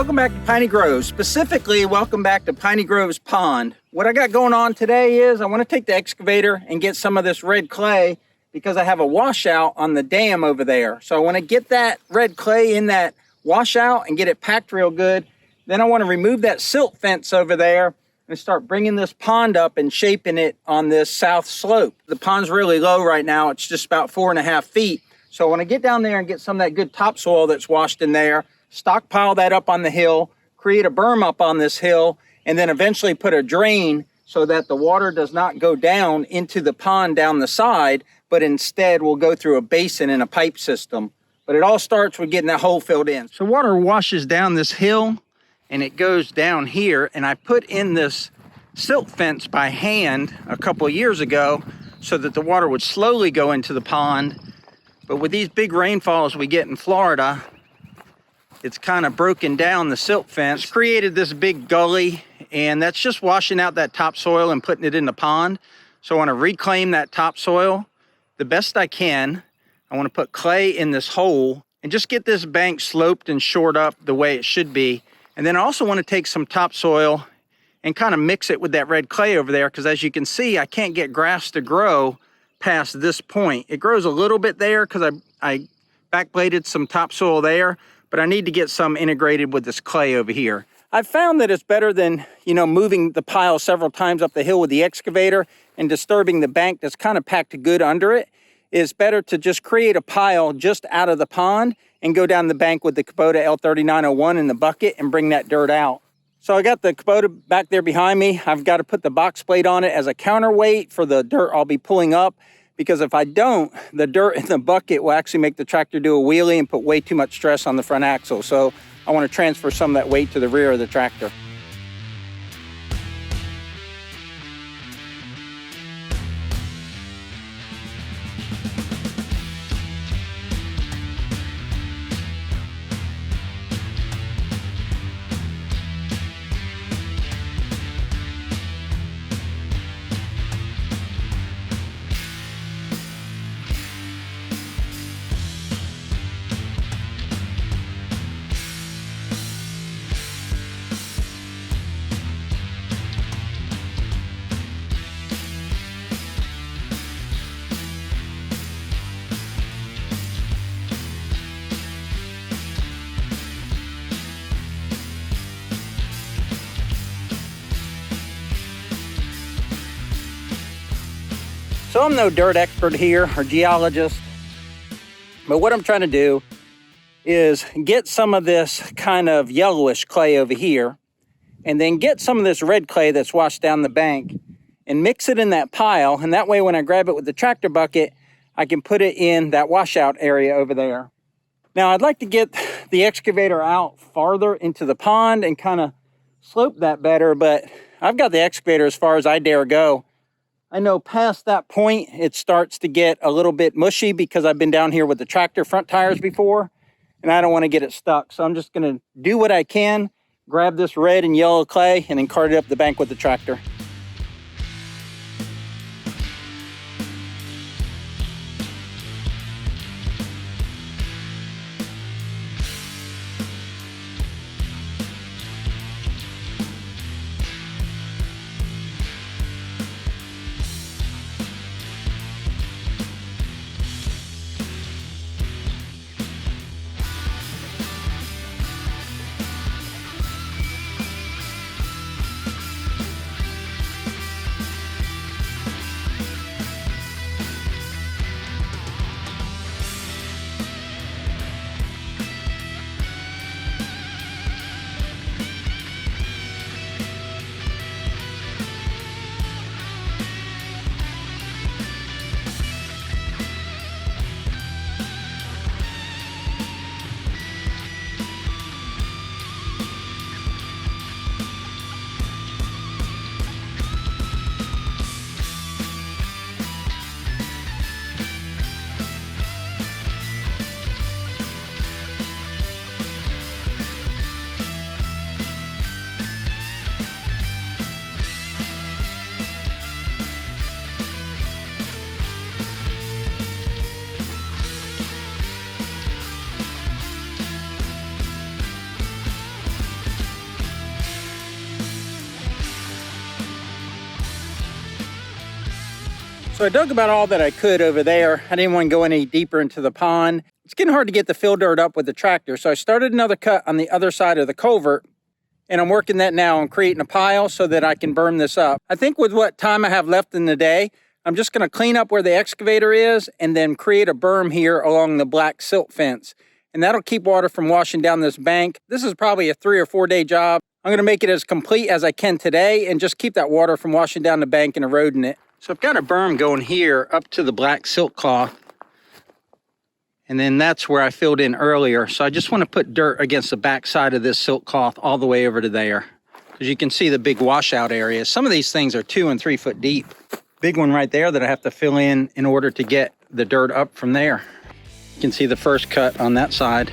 Welcome back to Piney Grove. Specifically, welcome back to Piney Grove's pond. What I got going on today is I want to take the excavator and get some of this red clay because I have a washout on the dam over there. So I want to get that red clay in that washout and get it packed real good. Then I want to remove that silt fence over there and start bringing this pond up and shaping it on this south slope. The pond's really low right now. It's just about 4.5 feet. So I want to get down there and get some of that good topsoil that's washed in there, stockpile that up on the hill, create a berm up on this hill, and then eventually put a drain so that the water does not go down into the pond down the side, but instead will go through a basin and a pipe system. But it all starts with getting that hole filled in. So water washes down this hill and it goes down here, and I put in this silt fence by hand a couple of years ago so that the water would slowly go into the pond. But with these big rainfalls we get in Florida, it's kind of broken down the silt fence, created this big gully, and that's just washing out that topsoil and putting it in the pond. So I want to reclaim that topsoil the best I can. I want to put clay in this hole and just get this bank sloped and shored up the way it should be. And then I also want to take some topsoil and kind of mix it with that red clay over there, because as you can see, I can't get grass to grow past this point. It grows a little bit there because I backbladed some topsoil there, but I need to get some integrated with this clay over here. I've found that it's better than, moving the pile several times up the hill with the excavator and disturbing the bank that's kind of packed good under it. It's better to just create a pile just out of the pond and go down the bank with the Kubota L3901 in the bucket and bring that dirt out. So I got the Kubota back there behind me. I've got to put the box plate on it as a counterweight for the dirt I'll be pulling up, because if I don't, the dirt in the bucket will actually make the tractor do a wheelie and put way too much stress on the front axle. So I want to transfer some of that weight to the rear of the tractor. So I'm no dirt expert here or geologist, but what I'm trying to do is get some of this kind of yellowish clay over here, and then get some of this red clay that's washed down the bank and mix it in that pile. And that way when I grab it with the tractor bucket, I can put it in that washout area over there. Now I'd like to get the excavator out farther into the pond and kind of slope that better, but I've got the excavator as far as I dare go. I know past that point, it starts to get a little bit mushy because I've been down here with the tractor front tires before, and I don't want to get it stuck. So I'm just going to do what I can, grab this red and yellow clay, and then cart it up the bank with the tractor. So I dug about all that I could over there. I didn't want to go any deeper into the pond. It's getting hard to get the fill dirt up with the tractor, so I started another cut on the other side of the culvert, and I'm working that now on creating a pile so that I can berm this up. I think with what time I have left in the day, I'm just going to clean up where the excavator is and then create a berm here along the black silt fence. And that'll keep water from washing down this bank. This is probably a 3 or 4 day job. I'm going to make it as complete as I can today and just keep that water from washing down the bank and eroding it. So I've got a berm going here up to the black silk cloth. And then that's where I filled in earlier. So I just want to put dirt against the back side of this silk cloth all the way over to there. Because you can see the big washout areas. Some of these things are 2 and 3 foot deep. Big one right there that I have to fill in order to get the dirt up from there. You can see the first cut on that side.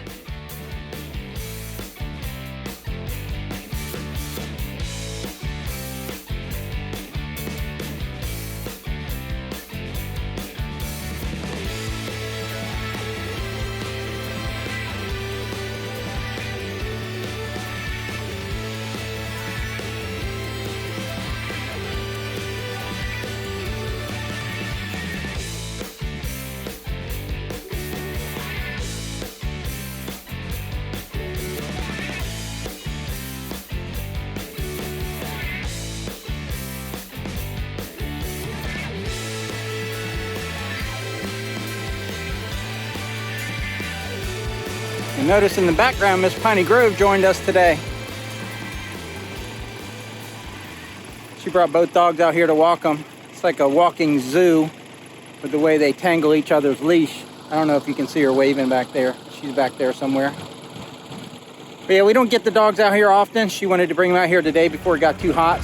You notice in the background, Miss Piney Grove joined us today. She brought both dogs out here to walk them. It's like a walking zoo with the way they tangle each other's leash. I don't know if you can see her waving back there. She's back there somewhere. But yeah, we don't get the dogs out here often. She wanted to bring them out here today before it got too hot.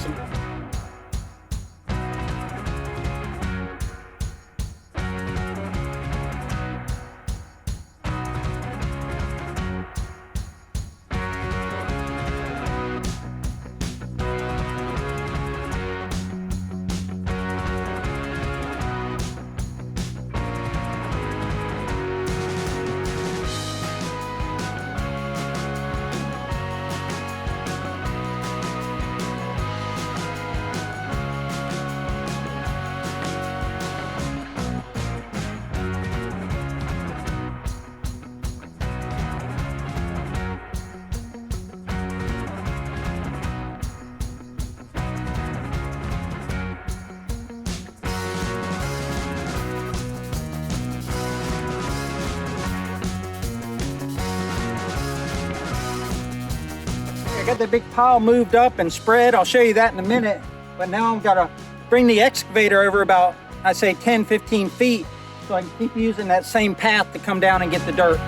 I got the big pile moved up and spread. I'll show you that in a minute. But now I've got to bring the excavator over about, I say 10, 15 feet so I can keep using that same path to come down and get the dirt.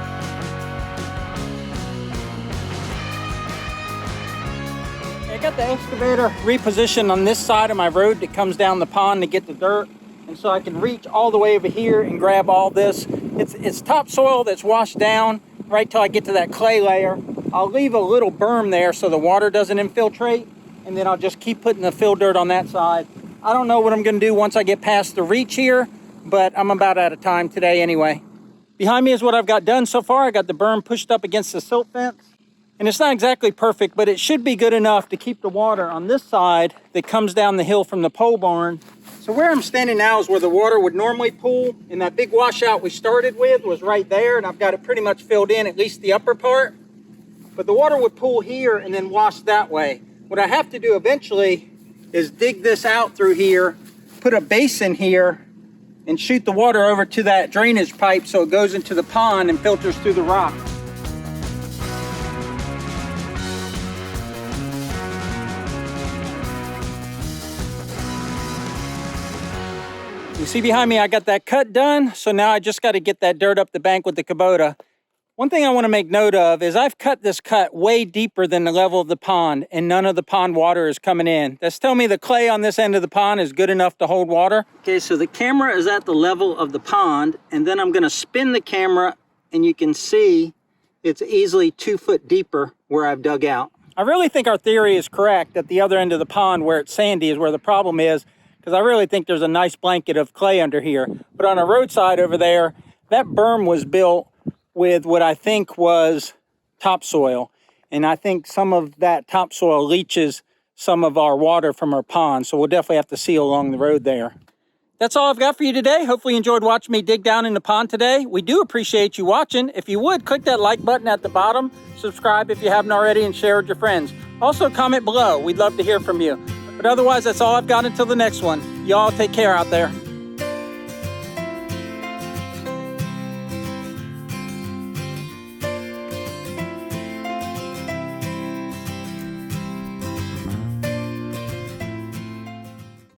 I got the excavator repositioned on this side of my road that comes down the pond to get the dirt. And so I can reach all the way over here and grab all this. It's topsoil that's washed down right till I get to that clay layer. I'll leave a little berm there so the water doesn't infiltrate, and then I'll just keep putting the fill dirt on that side. I don't know what I'm going to do once I get past the reach here, but I'm about out of time today anyway. Behind me is what I've got done so far. I got the berm pushed up against the silt fence, and it's not exactly perfect, but it should be good enough to keep the water on this side that comes down the hill from the pole barn. So where I'm standing now is where the water would normally pool, and that big washout we started with was right there, and I've got it pretty much filled in, at least the upper part. But the water would pool here and then wash that way. What I have to do eventually is dig this out through here, put a basin here, and shoot the water over to that drainage pipe so it goes into the pond and filters through the rock. You see behind me, I got that cut done, so now I just got to get that dirt up the bank with the Kubota. One thing I want to make note of is I've cut this cut way deeper than the level of the pond, and none of the pond water is coming in. That's telling me the clay on this end of the pond is good enough to hold water. Okay, so the camera is at the level of the pond, and then I'm going to spin the camera, and you can see it's easily 2 foot deeper where I've dug out. I really think our theory is correct at the other end of the pond where it's sandy is where the problem is, because I really think there's a nice blanket of clay under here. But on a roadside over there, that berm was built with what I think was topsoil. And I think some of that topsoil leaches some of our water from our pond. So we'll definitely have to seal along the road there. That's all I've got for you today. Hopefully you enjoyed watching me dig down in the pond today. We do appreciate you watching. If you would, click that like button at the bottom, subscribe if you haven't already, and share with your friends. Also, comment below. We'd love to hear from you. But otherwise, that's all I've got until the next one. Y'all take care out there.